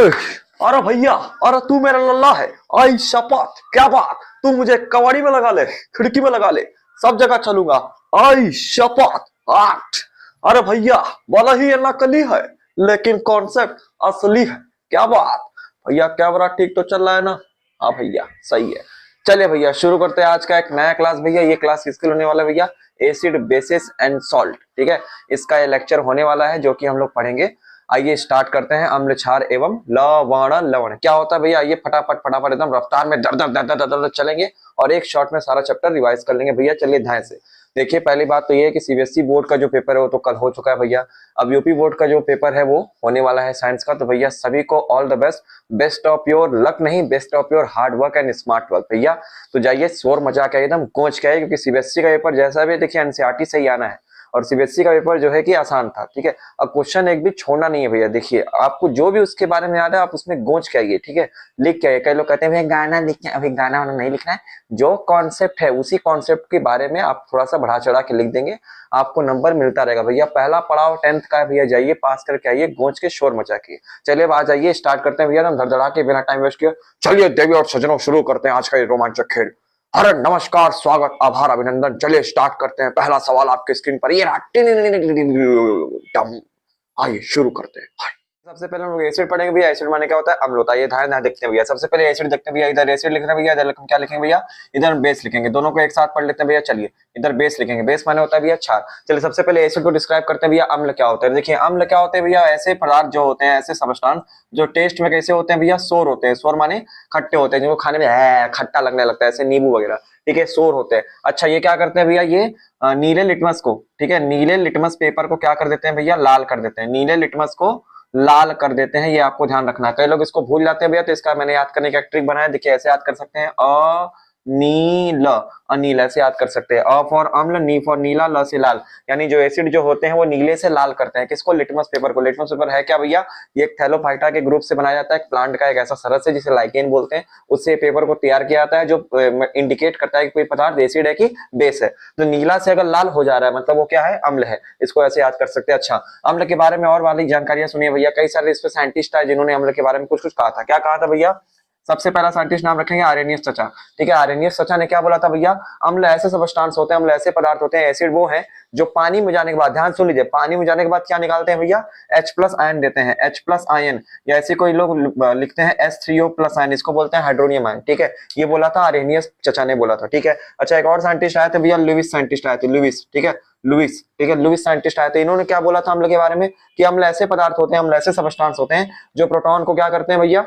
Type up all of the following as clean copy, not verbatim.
ओए, अरे भैया, अरे तू मेरा लल्ला है। आई शपथ, क्या बात। तू मुझे कबाड़ी में लगा ले, खिड़की में लगा ले, सब जगह चलूंगा। आई शपथ। आठ। अरे भैया, वाला ही नकली है, लेकिन कॉन्सेप्ट असली है। क्या बात भैया, कैमरा ठीक तो चल रहा है ना? हाँ भैया, सही है। चलिए भैया, शुरू करते हैं आज का एक नया क्लास। भैया ये क्लास किसके लिए होने वाला है भैया? Acid, basis and salt. ठीक है, इसका ये लेक्चर होने वाला है जो कि हम लोग पढ़ेंगे। आइए स्टार्ट करते हैं। अम्ल, क्षार एवं लवण। लवण क्या होता है भैया? आइए फटाफट फटाफट एकदम रफ्तार में दर दर दर दर दर दर चलेंगे और एक शॉट में सारा चैप्टर रिवाइज कर लेंगे भैया। चलिए ध्यान से देखिए। पहली बात तो ये है कि सीबीएसई बोर्ड का जो पेपर है वो तो कल हो चुका है भैया। अब यूपी बोर्ड का जो पेपर है वो होने वाला है साइंस का। तो भैया सभी को all the best. Best of your luck नहीं, best of your hard work and smart work भैया। तो जाइए शोर मचा के एकदम गूंज के आइए, क्योंकि सीबीएसई का पेपर जैसा भी देखिए एनसीईआरटी से ही आना है और सीबीएसई का पेपर जो है कि आसान था। ठीक है, अब क्वेश्चन एक भी छोड़ना नहीं है भैया। देखिए आपको जो भी उसके बारे में याद है आप उसमें गूंज के आइए। ठीक है, लिख के आइए। कई लोग कहते हैं भैया गाना लिखना, अभी गाना वाना नहीं लिखना है। जो कॉन्सेप्ट है उसी कॉन्सेप्ट के बारे में आप थोड़ा सा बढ़ा चढ़ा के लिख देंगे, आपको नंबर मिलता रहेगा भैया। पहला पड़ाव 10th का है भैया, जाइए पास करके आइए गूंज के शोर मचा के। चलिए अब आ जाइए, स्टार्ट करते हैं भैया हम धड़धड़ा के, बिना टाइम वेस्ट किए। चलिए देवी और सज्जनों, शुरू करते हैं आज का ये रोमांचक खेल। अरे नमस्कार, स्वागत, आभार, अभिनंदन। चलिए स्टार्ट करते हैं। पहला सवाल आपके स्क्रीन पर ये रहा। आइए शुरू करते हैं। सबसे पहले हम लोग एसिड पढ़ेंगे भैया। एसिड माने क्या होता है? अम्ल होता है। ये ध्यान देखते हैं भैया। सबसे पहले एसिड देखते हैं भैया। इधर एसिड लिख रहे हैं भैया, इधर क्या लिखेंगे भैया? इधर बेस लिखेंगे। दोनों को एक साथ पढ़ लेते हैं भैया। चलिए इधर बेस लिखेंगे। बेस माने होता है भैया क्षार। चलिए सबसे पहले एसिड को डिस्क्राइब करते हैं भैया। अम्ल क्या होता है? देखिए अम्ल क्या होते हैं भैया? ऐसे पदार्थ जो होते हैं, ऐसे सब्सटेंस जो टेस्ट में कैसे होते हैं भैया? सोर होते हैं। सोर माने खट्टे होते हैं, जिनको खाने में खट्टा लगने लगता है, ऐसे नींबू वगैरह। ठीक है, सोर होते हैं। अच्छा ये क्या करते हैं भैया? ये नीले लिटमस को, ठीक है, नीले लिटमस पेपर को क्या कर देते हैं भैया? लाल कर देते हैं। नीले लिटमस को लाल कर देते हैं, ये आपको ध्यान रखना है। कई लोग इसको भूल जाते हैं भैया, तो इसका मैंने याद करने का एक ट्रिक बनाया। देखिए ऐसे याद कर सकते हैं, नील, अनील ऐसे याद कर सकते हैं। अ फॉर अम्ल, नी फॉर नीला, ल से लाल। यानी जो एसिड जो होते हैं वो नीले से लाल करते हैं। किसको? लिटमस पेपर को। लिटमस पेपर है क्या भैया? ये एक थैलोफाइटा के ग्रुप से बनाया जाता है, एक प्लांट का एक ऐसा सरस है जिसे लाइकेन बोलते हैं। उससे पेपर को तैयार किया जाता है, जो इंडिकेट करता है कि कोई पदार्थ एसिड है कि बेस है। तो नीला से अगर लाल हो जा रहा है मतलब वो क्या है? अम्ल है। इसको ऐसे याद कर सकते हैं। अच्छा अम्ल के बारे में और वाली जानकारियां सुनिए भैया। कई सारे इस पे साइंटिस्ट है जिन्होंने अम्ल के बारे में कुछ कुछ कहा था। क्या कहा था भैया? सबसे पहला साइंटिस्ट नाम रखेंगे आर्रेनियस चचा। ठीक है, आर्रेनियस चचा ने क्या बोला था भैया? अम्ल ऐसे सब्सटेंस होते हैं, अम्ल ऐसे पदार्थ होते हैं, एसिड वो है जो पानी में जाने के बाद, ध्यान सुन लीजिए, पानी में जाने के बाद क्या निकालते हैं भैया? H+ आयन देते हैं। H+ आयन, या ऐसे कोई लोग लिखते हैं H3O+ आयन, इसको बोलते हैं हाइड्रोनियम आयन। ठीक है, ये बोला था आर्रेनियस चचा ने बोला था। ठीक है, अच्छा एक और साइंटिस्ट आए थे भैया, लुईस साइंटिस्ट आए थे, लुईस। ठीक है, लुईस, ठीक है, लुईस साइंटिस्ट आए थे। इन्होंने क्या बोला था अम्ल के बारे में? कि अम्ल ऐसे पदार्थ होते हैं, अम्ल ऐसे सब्सटेंस होते हैं जो प्रोटॉन को क्या करते हैं भैया?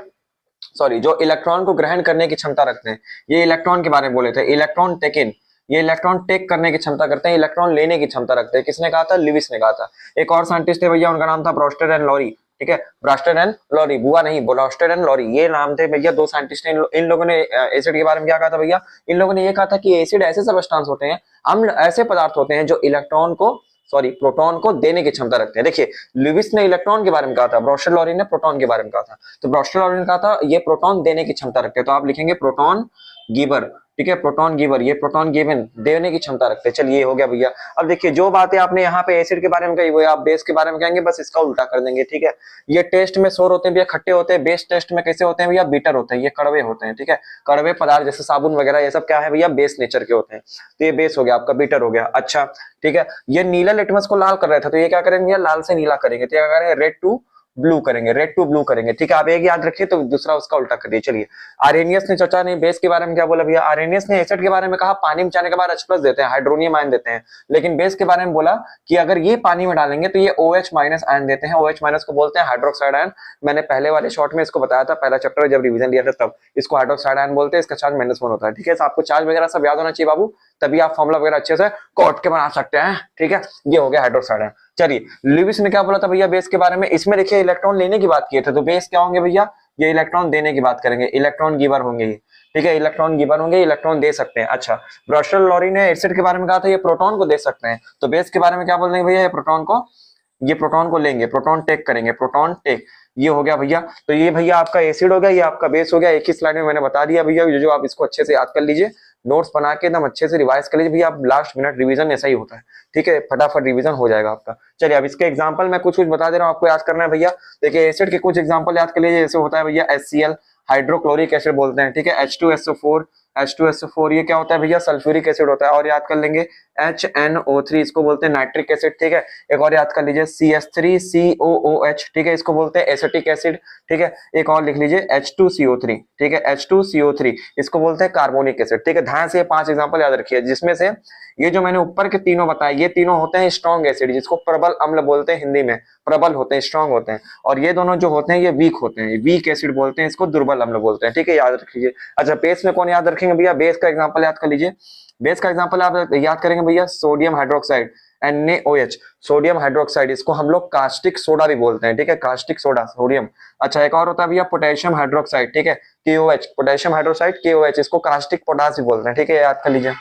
सॉरी, जो इलेक्ट्रॉन को ग्रहण करने की क्षमता रखते हैं। ये इलेक्ट्रॉन के बारे में बोले थे, इलेक्ट्रॉन टेक इन। ये इलेक्ट्रॉन टेक करने की क्षमता करते हैं, इलेक्ट्रॉन लेने की क्षमता रखते हैं। किसने कहा था? लिविस ने कहा था। एक और साइंटिस्ट थे भैया, उनका नाम था ब्रोस्टेड एंड लॉरी। ठीक है, ब्रास्टेड एंड लॉरी, बुआ नहीं, ब्रोस्टेड एंड लॉरी, ये नाम थे भैया, दो साइंटिस्ट ने। इन लोगों ने एसिड के बारे में क्या कहा था भैया? इन लोगों ने ये कहा था कि एसिड ऐसे सब्सटेंस होते हैं, अम्ल ऐसे पदार्थ होते हैं जो इलेक्ट्रॉन को, सॉरी प्रोटॉन को देने की क्षमता रखते हैं। देखिए लुईस ने इलेक्ट्रॉन के बारे में कहा था, ब्रोस्टेड लॉरी ने प्रोटॉन के बारे में कहा था। तो ब्रोस्टेड लॉरी ने कहा था ये प्रोटॉन देने की क्षमता रखते हैं, तो आप लिखेंगे प्रोटॉन गिवर। ठीक है, प्रोटॉन गिवर, ये प्रोटॉन गिवन, देने की क्षमता रखते हैं। चलिए हो गया भैया। अब देखिए जो बातें आपने यहाँ पे एसिड के बारे में कही वो आप बेस के बारे में कहेंगे, बस इसका उल्टा कर देंगे। ठीक है, ये टेस्ट में सोर होते हैं भैया, खट्टे होते हैं। बेस टेस्ट में कैसे होते हैं भैया? बीटर होते हैं, ये कड़वे होते हैं। ठीक है, कड़वे पदार्थ जैसे साबुन वगैरह ये सब क्या है भैया? बेस नेचर के होते हैं। तो ये बेस हो गया आपका, बीटर हो गया। अच्छा ठीक है, ये नीला लिटमस को लाल कर रहा था, तो ये क्या करेंगे? लाल से नीला करेंगे। तो क्या करेंगे? रेड टू ब्लू करेंगे, रेड टू ब्लू करेंगे। ठीक है, आप एक याद रखिए तो दूसरा उसका उल्टा करिए। चलिए आर्रेनियस ने, चचा ने बेस के बारे में क्या बोला भैया? आर्रेनियस ने एसिड के बारे में कहा पानी में जाने के बाद H+ देते हैं, हाइड्रोनियम आयन देते हैं। लेकिन बेस के बारे में बोला कि अगर ये पानी में डालेंगे तो ये OH- आयन देते हैं। OH- को बोलते हैं हाइड्रोक्साइड आयन। मैंने पहले वाले शॉर्ट में इसको बताया था, पहला चैप्टर जब रिवीजन लिया था तब। इसको हाइड्रोक्साइड आयन बोलते हैं, इसका चार्ज -1 होता है। ठीक है, आपको चार्ज वगैरह सब याद होना चाहिए बाबू, तभी आप फॉर्मुला वगैरह अच्छे से कोट के बना सकते हैं। ठीक है, ये हो गया हाइड्रोक्साइड आयन। चलिए लुईस ने क्या बोला था भैया बेस के बारे में? इसमें देखिए इलेक्ट्रॉन लेने की बात की थे, तो बेस क्या होंगे भैया? ये इलेक्ट्रॉन देने की बात करेंगे, इलेक्ट्रॉन गिवर होंगे ये। ठीक है, इलेक्ट्रॉन गिवर होंगे, इलेक्ट्रॉन दे सकते हैं। अच्छा ब्रोस्टेड लॉरी ने एसिड के बारे में कहा था ये प्रोटॉन को दे सकते हैं, तो बेस के बारे में क्या बोल देंगे भैया? ये प्रोटॉन को लेंगे, प्रोटॉन टेक करेंगे, प्रोटॉन टेक। ये हो गया भैया। तो ये भैया आपका एसिड हो गया, ये आपका बेस हो गया। एक ही स्लाइड में मैंने बता दिया भैया, जो आप इसको अच्छे से याद कर लीजिए, नोट्स बना के एकदम अच्छे से रिवाइज कर लीजिए भैया। आप लास्ट मिनट रिवीजन ऐसा ही होता है, ठीक है, फटाफट रिवीजन हो जाएगा आपका। चलिए अब इसके एग्जांपल मैं कुछ कुछ बता दे रहा हूँ, आपको याद करना है भैया। देखिए एसिड के कुछ एग्जांपल याद कर लीजिए। जैसे होता है भैया HCl, हाइड्रोक्लोरिक एसिड बोलते हैं, ठीक है। H2SO4, H2SO4 ये क्या होता है भैया, सल्फ्यूरिक एसिड होता है। और याद कर लेंगे HNO3, इसको बोलते हैं नाइट्रिक एसिड, ठीक है। एक और याद कर लीजिए CH3COOH, ठीक है, इसको बोलते हैं एसिटिक एसिड, ठीक है। एक और लिख लीजिए H2CO3, ठीक है, H2CO3 इसको बोलते हैं कार्बोनिक एसिड, ठीक है। ध्यान से ये 5 एग्जांपल याद रखिए, जिसमें से ये जो मैंने ऊपर के तीनों बताए, ये तीनों होते हैं स्ट्रॉन्ग एसिड, जिसको प्रबल अम्ल बोलते हैं हिंदी में। प्रबल होते हैं, स्ट्रॉन्ग होते हैं। और ये दोनों जो होते हैं ये वीक होते हैं, वीक एसिड बोलते हैं, इसको दुर्बल अम्ल बोलते हैं, ठीक है, याद रखिए। अच्छा बेस में कौन याद रखेंगे भैया, बेस का एग्जांपल याद कर लीजिए। बेस का एग्जांपल आप याद करेंगे भैया, sodium hydroxide NaOH, sodium hydroxide, इसको हम लोग कास्टिक सोडा भी बोलते हैं, ठीक है, कास्टिक सोडा, सोडियम। अच्छा एक और होता है भैया पोटेशियम हाइड्रोक्साइड, ठीक है, KOH, पोटेशियम हाइड्रोक्साइड KOH, इसको कास्टिक पोटास भी बोलते हैं, ठीक है, याद कर लीजिए।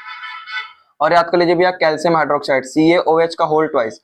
और याद कर लीजिए भैया कैल्शियम हाइड्रोक्साइड CaOH का होल ट्वाइस,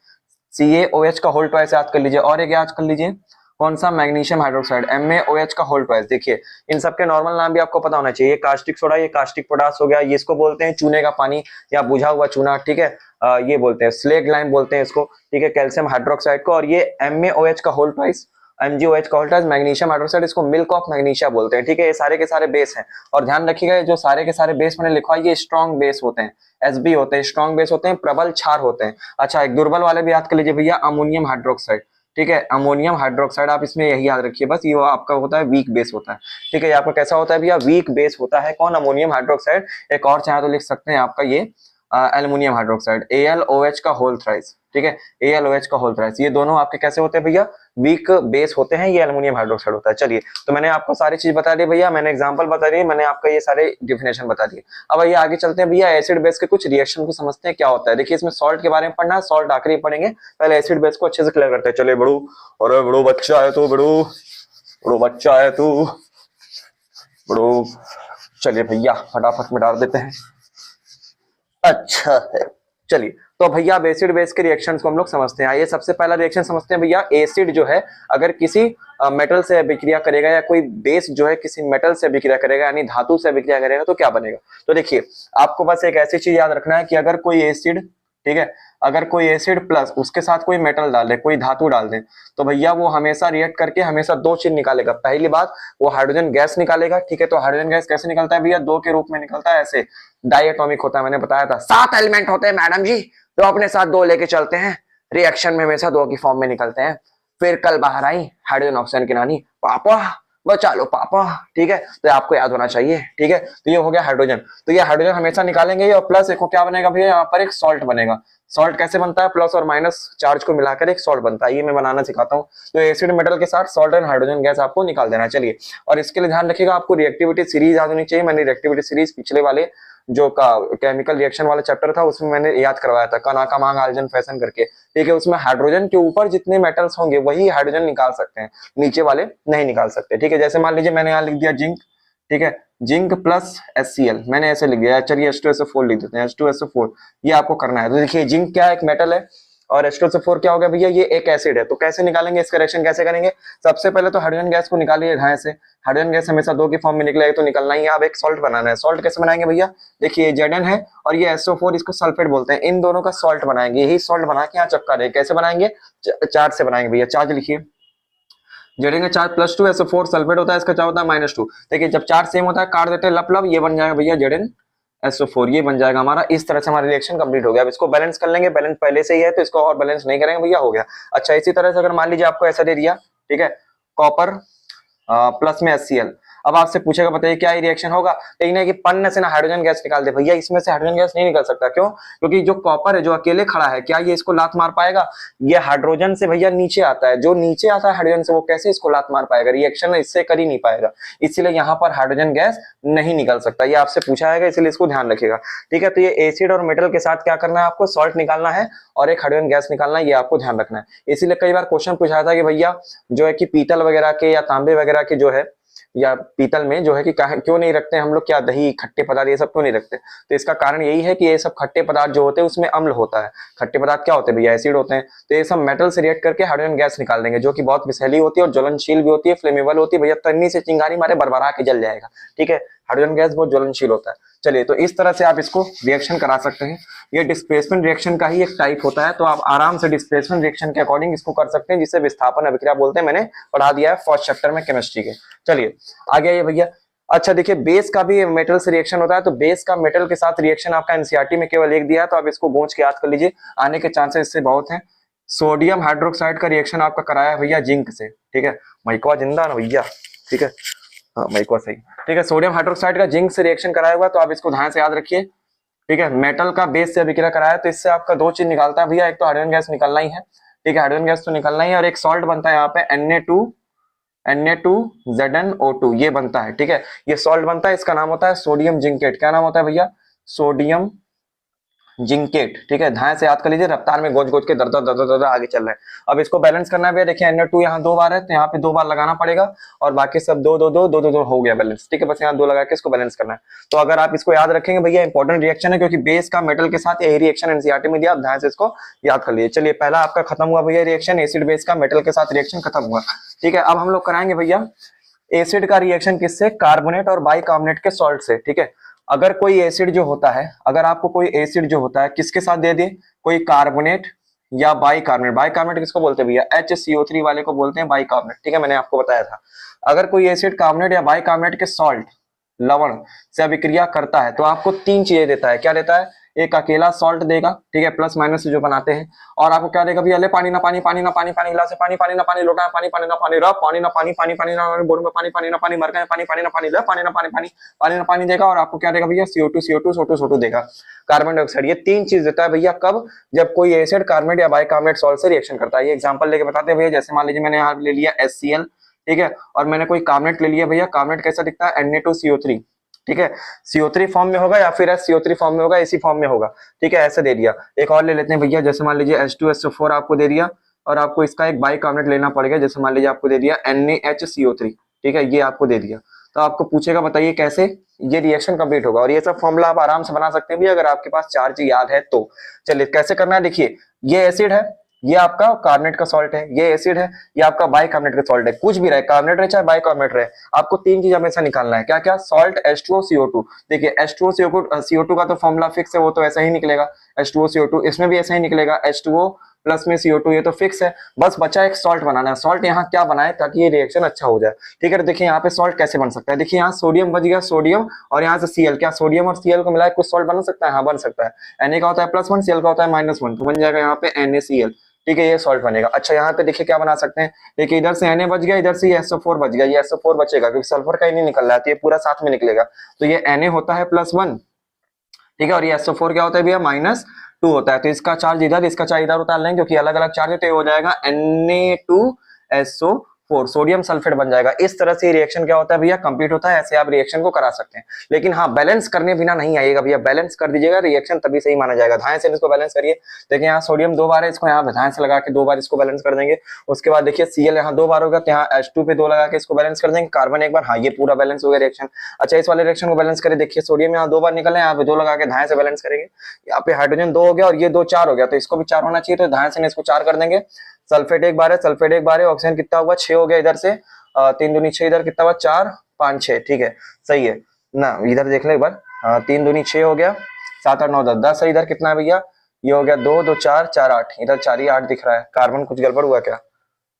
CaOH का होल ट्वाइस याद कर लीजिए। और एक याद कर लीजिए कौन सा, मैग्नीशियम हाइड्रोक्साइड MaOH का होल ट्वाइस। देखिए इन सब के नॉर्मल नाम भी आपको पता होना चाहिए। ये कास्टिक सोडा, ये कास्टिक पोटास हो गया, ये इसको बोलते हैं चूने का पानी या बुझा हुआ चूना, ठीक है। ये बोलते हैं स्लेग लाइम बोलते हैं इसको, ठीक है, कैल्शियम हाइड्रोक्साइड को। और ये MaOH का होल ट्वाइस, MgOH का होल ट्वाइस, मैग्नीशियम हाइड्रोक्साइड, इसको मिल्क ऑफ मैग्नीशिया बोलते हैं, ठीक है। ये सारे के सारे बेस हैं। और ध्यान रखिएगा जो सारे के सारे बेस मैंने लिखा है ये स्ट्रॉन्ग बेस होते हैं, SB होते हैं, स्ट्रॉन्ग बेस होते हैं, प्रबल क्षार होते हैं। अच्छा एक दुर्बल वाले भी याद कर लीजिए भैया, अमोनियम हाइड्रोक्साइड, ठीक है, अमोनियम हाइड्रोक्साइड, आप इसमें यही याद रखिए बस, ये आपका होता है वीक बेस होता है, ठीक है। आपका कैसा होता है भैया, वीक बेस होता है। कौन, अमोनियम हाइड्रोक्साइड। एक और चाहे तो लिख सकते हैं आपका ये एल्युमिनियम हाइड्रोक्साइड AlOH का होल थ्राइस, ठीक है, AlOH का होल थ्राइस। ये दोनों आपके कैसे होते हैं भैया, वीक बेस होते हैं, ये एल्युमिनियम हाइड्रोक्साइड होता है। चलिए तो मैंने आपको सारी चीज बता दी भैया, मैंने एग्जांपल बता दिए, मैंने आपका ये सारे डिफिनेशन बता दिए। अब आइए आगे चलते हैं भैया, एसिड बेस के कुछ रिएक्शन को समझते हैं क्या होता है। देखिए इसमें सॉल्ट के बारे में पढ़ना है, सॉल्ट आखिरी पढ़ेंगे, पहले एसिड बेस को अच्छे से क्लियर करते हैं। चलिए बड़ू, अरे बड़ू बच्चा है तू, बड़ू बड़ू बच्चा है तू, बड़ू। चलिए भैया फटाफट मिटा देते हैं। अच्छा है, चलिए तो भैया अब एसिड बेस के रिएक्शंस को हम लोग समझते हैं। आइए सबसे पहला रिएक्शन समझते हैं भैया, एसिड जो है अगर किसी मेटल से अभिक्रिया करेगा या कोई बेस जो है किसी मेटल से अभिक्रिया करेगा यानी धातु से अभिक्रिया करेगा तो क्या बनेगा। तो देखिए आपको बस एक ऐसी चीज याद रखना है कि अगर कोई एसिड, ठीक है, अगर कोई एसिड प्लस उसके साथ कोई मेटल डाल दे, कोई धातु डाल दे, तो भैया वो हमेशा रिएक्ट करके हमेशा दो चीज निकालेगा। पहली बात वो हाइड्रोजन गैस निकालेगा, ठीक है। तो हाइड्रोजन गैस कैसे निकलता है भैया, दो के रूप में निकलता है, ऐसे डायटोमिक होता है, मैंने बताया था 7 एलिमेंट होते हैं मैडम जी, तो अपने साथ 2 लेके चलते हैं, रिएक्शन में हमेशा 2 की फॉर्म में निकलते हैं। फिर कल बाहर आई हाइड्रोजन ऑक्सीजन की नानी, पापा बचा लो पापा, ठीक है, तो आपको याद होना चाहिए, ठीक है। तो ये हो गया हाइड्रोजन, तो ये हाइड्रोजन हमेशा निकालेंगे और प्लस एक क्या बनेगा भैया, यहाँ पर एक सॉल्ट बनेगा। सॉल्ट कैसे बनता है, प्लस और माइनस चार्ज को मिलाकर एक सॉल्ट बनता है, ये मैं बनाना सिखाता हूँ। तो एसिड मेटल के साथ सॉल्ट एंड हाइड्रोजन गैस आपको निकाल देना। चलिए और इसके लिए ध्यान रखिएगा आपको रिएक्टिविटी सीरीज याद होनी चाहिए। मैंने रिएक्टिविटी सीरीज पिछले वाले जो केमिकल रिएक्शन वाला चैप्टर था उसमें मैंने याद करवाया था, कनाका मांग हाइड्रोजन फैशन करके, ठीक है। उसमें हाइड्रोजन के ऊपर जितने मेटल्स होंगे वही हाइड्रोजन निकाल सकते हैं, नीचे वाले नहीं निकाल सकते, ठीक है। जैसे मान लीजिए मैंने यहाँ लिख दिया जिंक, ठीक है, जिंक प्लस HCl मैंने ऐसे लिख दिया। चलिए H2SO4 लिख देते हैं, H2SO4 ये आपको करना है। तो देखिए जिंक क्या है, एक मेटल है, और H2SO4 क्या हो गया भैया, ये एक एसिड है। तो कैसे निकालेंगे, इसका रिएक्शन कैसे करेंगे, सबसे पहले तो हाइड्रोजन गैस को निकालिए यहाँ से। हाइड्रोजन गैस हमेशा 2 की फॉर्म में निकलेगा तो निकलना ही है। अब एक सॉल्ट बनाना है, सॉल्ट कैसे बनाएंगे भैया, देखिए Zn है और ये SO4 इसको सल्फेट बोलते हैं, इन दोनों का सॉल्ट बनाएंगे। यही सॉल्ट बना के यहाँ चिपका देंगे। कैसे बनाएंगे, चार्ज से बनाएंगे भैया। चार्ज लिखिए, Zn का चार्ज +2, SO4 सल्फेट होता है, इसका चार्ज होता है -2। देखिए जब चार्ज सेम होता है काट देते हैं लप लप, ये बन जाएगा भैया ZnSO4, ये बन जाएगा हमारा। इस तरह से हमारा रिएक्शन कंप्लीट हो गया। अब इसको बैलेंस कर लेंगे, बैलेंस पहले से ही है तो इसको और बैलेंस नहीं करेंगे भैया, हो गया। अच्छा इसी तरह से अगर मान लीजिए आपको ऐसा दे दिया, ठीक है, कॉपर प्लस में HCl, अब आपसे पूछेगा बताइए क्या ये रिएक्शन होगा, लेकिन है कि पन्न से ना हाइड्रोजन गैस निकाल दे भैया, इसमें से हाइड्रोजन गैस नहीं निकल सकता। क्यों, क्योंकि जो कॉपर है जो अकेले खड़ा है क्या ये इसको लात मार पाएगा, ये हाइड्रोजन से भैया नीचे आता है, जो नीचे आता है हाइड्रोजन से वो कैसे इसको लात मार पाएगा, रिएक्शन इससे कर ही नहीं पाएगा, इसीलिए यहाँ पर हाइड्रोजन गैस नहीं निकल सकता। ये आपसे पूछा जाएगा इसलिए इसको ध्यान रखिएगा, ठीक है। तो ये एसिड और मेटल के साथ क्या करना है आपको, सॉल्ट निकालना है और एक हाइड्रोजन गैस निकालना है, ये आपको ध्यान रखना है। इसीलिए कई बार क्वेश्चन पूछा था कि भैया जो है कि पीतल वगैरह के या तांबे वगैरह के जो है या पीतल में जो है कि क्यों नहीं रखते हम लोग, क्या दही खट्टे पदार्थ ये सब क्यों नहीं रखते? तो इसका कारण यही है कि ये सब खट्टे पदार्थ जो होते हैं उसमें अम्ल होता है। खट्टे पदार्थ क्या होते हैं भैया? एसिड होते हैं। तो ये सब मेटल से रिएक्ट करके हाइड्रोजन गैस निकाल देंगे, जो कि बहुत विषैली होती है और ज्वलनशील भी होती है, फ्लेमेबल होती है भैया। तन्नी से चिंगारी मारे बरबरा के जल जाएगा, ठीक है। हाइड्रोजन गैस बहुत ज्वलनशील होता है। चलिए, तो इस तरह से आप इसको रिएक्शन करा सकते हैं। ये डिस्प्लेसमेंट रिएक्शन का ही एक टाइप होता है, तो आप आराम से डिस्प्लेसमेंट रिएक्शन के अकॉर्डिंग इसको कर सकते हैं, जिसे विस्थापन अभिक्रिया बोलते हैं। मैंने पढ़ा दिया है फर्स्ट चैप्टर में केमिस्ट्री के। चलिए आगे आइए भैया। अच्छा देखिए, बेस का भी मेटल से रिएक्शन होता है, तो बेस का मेटल के साथ रिएक्शन आपका एनसीईआरटी में केवल एक दिया है, तो आप इसको गूंज के याद कर लीजिए, आने के चांसेस इससे बहुत हैं। सोडियम हाइड्रोक्साइड का रिएक्शन आपका कराया है भैया जिंक से, ठीक है। माइकवा जिंदा ना भैया, ठीक है, हाँ माइकवा सही, ठीक है। सोडियम हाइड्रोक्साइड का जिंक से रिएक्शन कराया हुआ, तो आप इसको ध्यान से याद रखिए, ठीक है। मेटल का बेस से अभिक्रिया कराया, तो इससे आपका दो चीज निकलता है भैया, एक तो हाइड्रोजन गैस निकलना ही है, ठीक है, हाइड्रोजन गैस तो निकलना ही है, और एक सॉल्ट बनता है यहाँ पे Na2ZnO2 ये बनता है, ठीक है। ये सॉल्ट बनता है, इसका नाम होता है सोडियम जिंकेट। क्या नाम होता है भैया? सोडियम जिंकेट, ठीक है। ध्यान से याद कर लीजिए, रफ्तार में गोज गोज के दर दर दर दर आगे चल रहे हैं। अब इसको बैलेंस करना है भैया, देखिए Na2 यहाँ 2 बार है, तो यहाँ पे 2 बार लगाना पड़ेगा, और बाकी सब 2 2 2 2 2 2 हो गया बैलेंस, ठीक है। बस यहाँ 2 लगा के इसको बैलेंस करना है। तो अगर आप इसको याद रखेंगे भैया, इंपॉर्टेंट रिएक्शन है, क्योंकि बेस का मेटल के साथ यही रिएक्शन एनसीईआरटी में दिया, आप ध्यान से इसको याद कर लीजिए। चलिए, पहला आपका खत्म हुआ भैया रिएक्शन, एसिड बेस का मेटल के साथ रिएक्शन खत्म हुआ, ठीक है। अब हम लोग कराएंगे भैया एसिड का रिएक्शन किससे? कार्बोनेट और बाइकार्बोनेट के सॉल्ट से, ठीक है। अगर कोई एसिड जो होता है, अगर आपको कोई एसिड जो होता है किसके साथ दे दे, कोई कार्बोनेट या बाइकार्बोनेट। बाइकार्बोनेट किसको बोलते हैं भैया? HCO3 वाले को बोलते हैं बाइकार्बोनेट, ठीक है, मैंने आपको बताया था। अगर कोई एसिड कार्बोनेट या बाइकार्बोनेट के सॉल्ट लवण से अभिक्रिया करता है, तो आपको 3 चीजें देता है। क्या देता है? एक अकेला सॉल्ट देगा, ठीक है, प्लस माइनस से जो बनाते हैं, और आपको क्या देगा भैया? ले पानी ना पानी, पानी ना पानी, पानी गिलास से पानी, पानी ना पानी, लोटा पानी, पानी ना पानी, रब पानी ना पानी, पानी पानी ना पानी, बोर्ड में पानी, पानी ना पानी, मरका पानी, पानी ना पानी, ले पानी ना पानी, पानी पानी ना पानी देगा, और आपको क्या देगा भैया? CO2 CO2 CO2 CO2 देगा, कार्बन डाइऑक्साइड। ये 3 चीज देता है भैया, कब? जब कोई एसिड कार्बोनेट या बाइकार्बोनेट सॉल्ट से रिएक्शन करता है। ये एग्जांपल लेके बताते हैं भैया, जैसे मान लीजिए मैंने यहाँ ले लिया HCl, ठीक है, और मैंने कोई कार्बोनेट ले लिया भैया। कार्बोनेट कैसा दिखता है? Na2CO3, ठीक है, CO3 फॉर्म में होगा या फिर HCO3 फॉर्म में होगा, इसी फॉर्म में होगा, ठीक है, ऐसे दे दिया। एक और ले लेते हैं भैया, जैसे मान लीजिए H2SO4 आपको दे दिया, और आपको इसका एक बाइकार्बोनेट लेना पड़ेगा, जैसे मान लीजिए आपको दे दिया NaHCO3, ठीक है, ये आपको दे दिया। तो आपको पूछेगा बताइए कैसे ये रिएक्शन कंप्लीट होगा, और ये सब फॉर्मूला आप आराम से बना सकते हैं भी, अगर आपके पास 4 चीज याद है तो। चलिए कैसे करना है, देखिए, ये एसिड है, ये आपका कार्बोनेट का सॉल्ट है, ये एसिड है, ये आपका बाइकार्बोनेट का सॉल्ट है, कुछ भी रहे, कार्बोनेट रहे चाहे बाइकार्बोनेट रहे, आपको 3 चीज हमेशा निकालना है। क्या क्या? Salt, H2O, CO2। देखिए H2O CO2 का तो फॉर्मूला फिक्स है, वो तो ऐसा ही निकलेगा, H2O CO2, इसमें भी ऐसा ही निकलेगा, H2O प्लस में CO2, ये तो फिक्स है। बस बचा एक सॉल्ट बनाना है। सॉल्ट यहाँ क्या बनाए ताकि ये रिएक्शन अच्छा हो जाए, ठीक है। देखिए यहाँ पे सॉल्ट कैसे बन सकता है, देखिए यहाँ सोडियम बच गया, सोडियम और यहाँ से Cl, क्या सोडियम और Cl को मिलाकर कुछ सॉल्ट बन सकता है? हाँ बन सकता है। Na का होता है +1, Cl का होता है -1, तो बन जाएगा यहाँ पे NaCl, ठीक है, ये सॉल्ट बनेगा। अच्छा यहाँ पे देखिए क्या बना सकते हैं, देखिए इधर से Na बच गया, इधर से ये SO4 बच गया, ये SO4 बचेगा क्योंकि सल्फर का ही नहीं निकल रहा है, तो ये पूरा साथ में निकलेगा। तो ये Na होता है +1, ठीक है, और ये SO4 क्या होता है भैया? -2 होता है। तो इसका चार्ज इधर, इसका चार्ज इधर उतार लेंगे, क्योंकि अलग अलग चार्ज है, तो ये हो जाएगा Na2SO4, सोडियम सल्फेट बन जाएगा। इस तरह से रिएक्शन क्या होता है भैया? कंप्लीट होता है। ऐसे आप रिएक्शन को करा सकते हैं, लेकिन हाँ बैलेंस करने बिना नहीं आएगा भैया, बैलेंस कर दीजिएगा, रिएक्शन तभी सही माना जाएगा। ध्यान से इसको बैलेंस करिए। देखिए यहाँ सोडियम 2 बार है, इसको यहाँ ध्यान से लगा के 2 बार इसको बैलेंस कर देंगे। उसके बाद देखिए Cl यहाँ 2 बार होगा, तो यहाँ H2 पे 2 लगा के इसको बैलेंस कर देंगे। कार्बन 1 बार, हाँ ये पूरा बैलेंस हो गया रिएक्शन। अच्छा इस वाले रिएक्शन को बैलेंस करें, देखिए सोडियम यहाँ 2 बार निकले, यहाँ पे 2 लगा के ध्यान से बैलेंस करेंगे। यहाँ पे हाइड्रोजन 2 हो गया, और ये 2 4 हो गया, तो इसको भी 4 होना चाहिए, तो ध्यान से इसको 4 कर देंगे। सल्फेट 1 बार है, सल्फेट 1 बार है, ऑक्सीजन कितना हुआ? 6 हो गया, इधर से 3 दूनी 6, इधर कितना हुआ? 4 5 6, ठीक है, सही है ना। इधर देख ले एक बार, 3 दूनी 6 हो गया, 7 8 9 10 10 है। इधर कितना है भैया? ये हो गया 2 2 4 4 8, इधर 4 ही 8 दिख रहा है। कार्बन कुछ गड़बड़ हुआ क्या?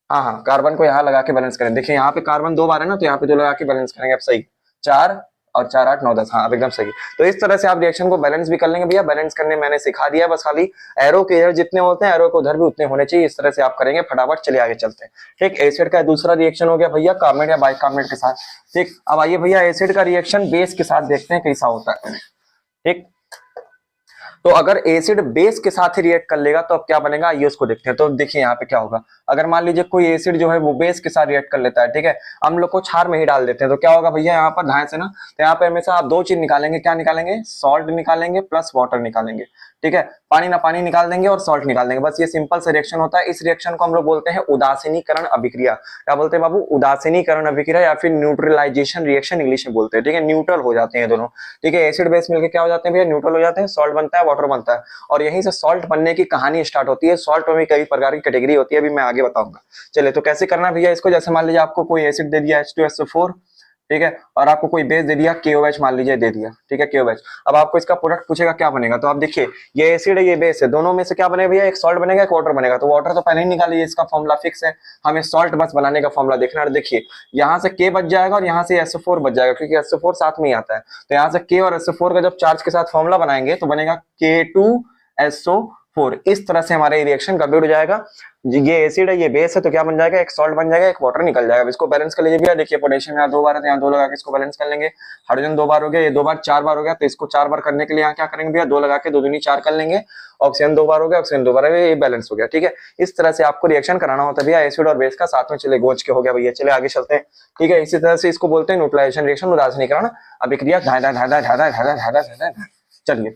हाँ हाँ, कार्बन को यहाँ लगा के बैलेंस करें। देखिए यहाँ पे कार्बन 2 बार है ना, तो यहाँ पे 2 लगा के बैलेंस करेंगे। अब सही, 4 और 4 8 9 10, हाँ अब एकदम सही। तो इस तरह से आप रिएक्शन को बैलेंस भी कर लेंगे भैया। बैलेंस करने मैंने सिखा दिया है, बस खाली एरो के इधर जितने होते हैं, एरो को उधर भी उतने होने चाहिए। इस तरह से आप करेंगे फटाफट। चलिए आगे चलते हैं। ठीक, एसिड का दूसरा रिएक्शन हो गया भैया कार्बोनेट या बाइकार्बोनेट के साथ। ठीक, अब आइए भैया एसिड का रिएक्शन बेस के साथ देखते हैं कैसा होता है। ठीक, तो अगर एसिड बेस के साथ ही रिएक्ट कर लेगा तो अब क्या बनेगा, आइए उसको देखते हैं। तो देखिए यहाँ पे क्या होगा, अगर मान लीजिए कोई एसिड जो है वो बेस के साथ रिएक्ट कर लेता है, ठीक है, हम लोग को क्षार में ही डाल देते हैं, तो क्या होगा भैया यहाँ पर ध्यान से ना, तो यहाँ पे हमेशा आप 2 चीज निकालेंगे। क्या निकालेंगे? सॉल्ट निकालेंगे प्लस वाटर निकालेंगे। ठीक है, पानी ना पानी निकाल देंगे और सॉल्ट निकाल देंगे, बस ये सिंपल से रिएक्शन होता है। इस रिएक्शन को हम लोग बोलते हैं उदासीनीकरण अभिक्रिया। क्या बोलते हैं बाबू? उदासीनीकरण अभिक्रिया या फिर न्यूट्रलाइजेशन रिएक्शन इंग्लिश में बोलते हैं, ठीक है। न्यूट्रल हो जाते हैं दोनों, ठीक है। एसिड बेस मिलकर क्या हो जाते हैं भैया? न्यूट्रल हो जाते हैं, सॉल्ट बनता है, वाटर बनता है, और यहीं से सॉल्ट बनने की कहानी स्टार्ट होती है। सॉल्ट में भी कई प्रकार की कैटेगरी होती है, अभी मैं आगे बताऊंगा। चलिए, तो कैसे करना है भैया इसको? जैसे मान लीजिए आपको कोई एसिड दे दिया H2SO4, ठीक है, और आपको कोई बेस दे दिया KOH, मान लीजिए दे दिया, ठीक है, KOH। अब आपको इसका प्रोडक्ट पूछेगा क्या बनेगा, तो आप देखिए ये एसिड है, ये बेस है, दोनों में से क्या बनेगा भैया? एक सॉल्ट बनेगा, एक वाटर बनेगा। तो वाटर तो पहले ही निकाल लीजिए, इसका फॉर्मूला फिक्स है, हमें सॉल्ट बस बनाने का फॉर्मूला देखना है। देखिए यहाँ से K बच जाएगा और यहाँ से SO4 बच जाएगा, क्योंकि SO4 साथ में ही आता है। तो यहाँ से K और SO4 का जब चार्ज के साथ फॉर्मूला बनाएंगे तो बनेगा K2SO4। इस तरह से हमारा रिएक्शन कंप्लीट हो जाएगा। ये एसिड है, ये बेस है, तो क्या बन जाएगा? एक सॉल्ट बन जाएगा, एक वाटर निकल जाएगा। इसको बैलेंस कर लीजिए भैया। देखिए पोटेशियम यहाँ 2 बार है, तो यहाँ 2 लगा के इसको बैलेंस कर लेंगे। हाइड्रोजन 2 बार हो गया, ये 2 बार 4 बार हो गया, तो इसको 4 बार करने के लिए यहाँ क्या करेंगे भैया? 2 लगा के 2 दूनी 4 कर लेंगे। ऑक्सीजन 2 बार हो गया, ऑक्सीजन 2 बार, ये बैलेंस हो गया, ठीक है। इस तरह से आपको रिएक्शन कराना होता है भैया एसिड और बेस का साथ में। चले गोंज के हो गया भैया, चले आगे चलते हैं, ठीक है। इसी तरह से इसको बोलते हैं न्यूट्रलाइजेशन रिएक्शन, उदासीनीकरण अभिक्रिया। चलिए,